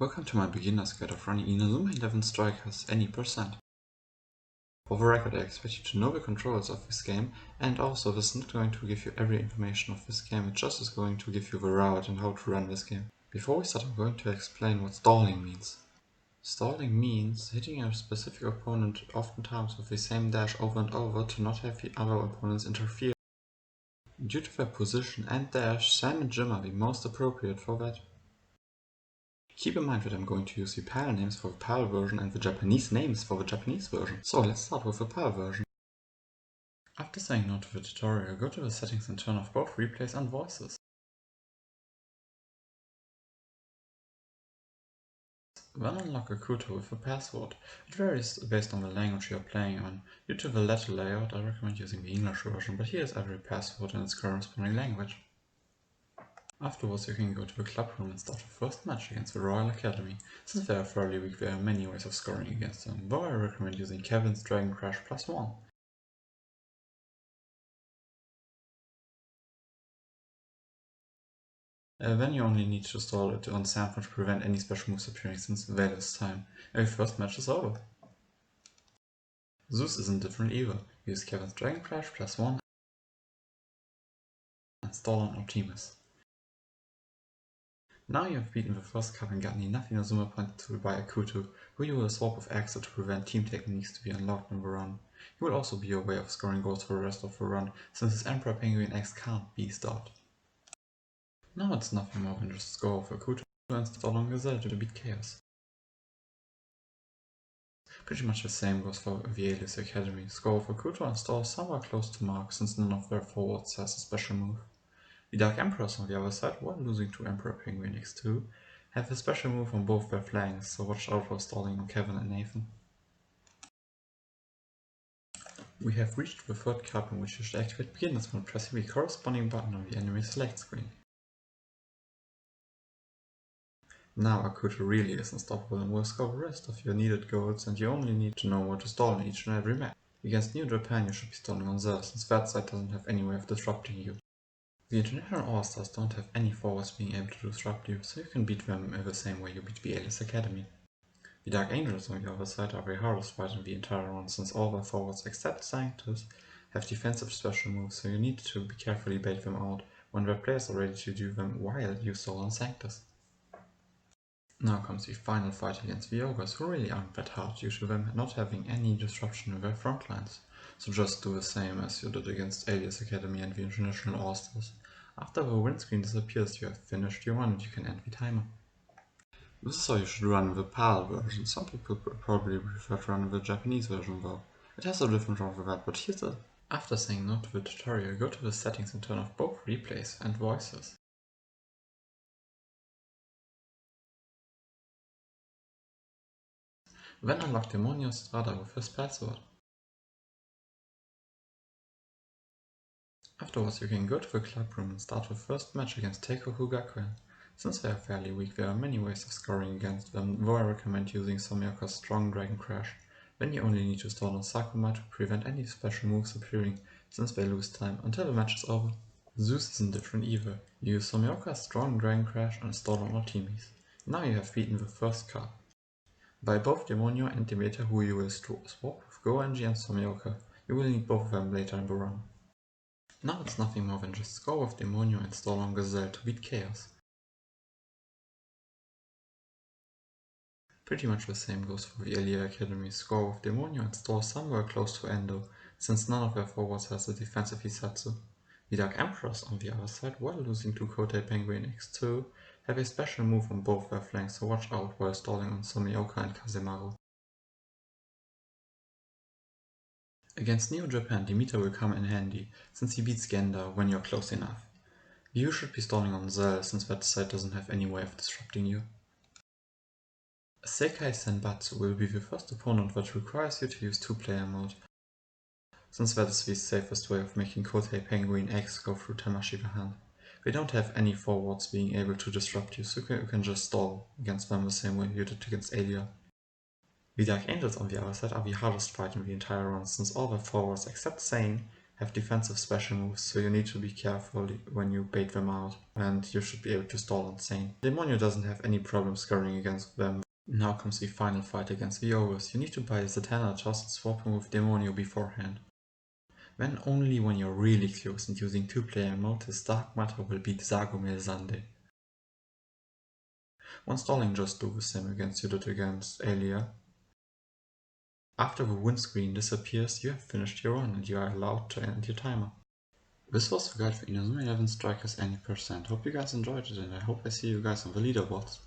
Welcome to my beginner's guide of running Inazuma 11 Strikers Any %. For the record, I expect you to know the controls of this game, and also this is not going to give you every information of this game, it just is going to give you the route and how to run this game. Before we start, I'm going to explain what stalling means. Stalling means hitting a specific opponent oftentimes with the same dash over and over to not have the other opponents interfere. Due to their position and dash, Sam and Jim are the most appropriate for that. Keep in mind that I'm going to use the PAL names for the PAL version and the Japanese names for the Japanese version. So let's start with the PAL version. After saying no to the tutorial, go to the settings and turn off both replays and voices. Then unlock a Kuto with a password. It varies based on the language you are playing on. Due to the letter layout, I recommend using the English version, but here is every password in its corresponding language. Afterwards, you can go to the club room and start the first match against the Royal Academy. Since they are fairly weak, there are many ways of scoring against them, though I recommend using Kevin's Dragon Crash +1. Then you only need to stall it on Sanford to prevent any special moves appearing since Vader's time. Every first match is over. Zeus isn't different either. Use Kevin's Dragon Crash +1 and stall on Optimus. Now you have beaten the first cup and gotten enough Inazuma points to buy a Kuto, who you will swap with Axel to prevent team techniques to be unlocked in the run. He will also be your way of scoring goals for the rest of the run, since his Emperor Penguin X can't be stopped. Now it's nothing more than just score with a Kuto and stall on Gazelle to beat Chaos. Pretty much the same goes for the Alias Academy. Score with a Kuto and stall somewhere close to Mark, since none of their forwards has a special move. The Dark Emperors on the other side, while losing to Emperor Penguin X2, have a special move on both their flanks, so watch out for stalling on Kevin and Nathan. We have reached the third cup in which you should activate beginners mode pressing the corresponding button on the enemy select screen. Now Akuto really is unstoppable and will score the rest of your needed goals, and you only need to know where to stall in each and every match. Against New Japan you should be stalling on Zell, since that side doesn't have any way of disrupting you. The International All-Stars don't have any forwards being able to disrupt you, so you can beat them in the same way you beat the Alias Academy. The Dark Angels on the other side are the hardest fight in the entire run, since all their forwards except Sanctus have defensive special moves, so you need to be carefully bait them out when their players are ready to do them while you stall on Sanctus. Now comes the final fight against the Ogres, who really aren't that hard due to them not having any disruption in their front lines. So just do the same as you did against Alias Academy and the International All-Stars. After the win screen disappears, you have finished your run and you can end the timer. This is how you should run the PAL version. Some people probably prefer to run the Japanese version though. It has a different run for that, but here's it. After saying no to the tutorial, go to the settings and turn off both replays and voices. Then unlock Demonio Strada with his password. Afterwards you can go to the club room and start the first match against Teikoku Gakuen. Since they are fairly weak, there are many ways of scoring against them, though I recommend using Somioka's strong Dragon Crash. Then you only need to stall on Sakuma to prevent any special moves appearing, since they lose time until the match is over. Zeus isn't different either. You use Somioka's strong Dragon Crash and stall on Artemis. Now you have beaten the first cup. By both Demonio and Demeter, who you will swap with Goenji and Somioka. You will need both of them later in the run. Now it's nothing more than just score with Demonio and stall on Gazelle to beat Chaos. Pretty much the same goes for the Elia Academy. Score with Demonio and stall somewhere close to Endo, since none of their forwards has a defensive hissatsus. The Dark Emperors on the other side, while losing to Kotei Penguin X2, have a special move on both their flanks, so watch out while stalling on Somioka and Kazemaru. Against Neo Japan, Demeter will come in handy, since he beats Genda when you're close enough. You should be stalling on Zell, since that side doesn't have any way of disrupting you. Sekai Senbatsu will be the first opponent that requires you to use 2-player mode, since that is the safest way of making Kotei Penguin X go through Tamashi the hand. They don't have any forwards being able to disrupt you, so you can just stall against them the same way you did against Alia. The Dark Angels on the other side are the hardest fight in the entire run, since all their forwards except Sane have defensive special moves, so you need to be careful when you bait them out, and you should be able to stall on Sane. Demonio doesn't have any problem scoring against them. Now comes the final fight against the Ogres. You need to buy Zatanna toss and swap him with Demonio beforehand. Then only when you're really close and using 2-player mode, his Dark Matter will beat Zagomel Sunday. When stalling, just do the same against you did against Alia. After the windscreen disappears, you have finished your run and you are allowed to end your timer. This was the guide for Inazuma 11 Strikers Any %. Hope you guys enjoyed it, and I hope I see you guys on the leaderboards.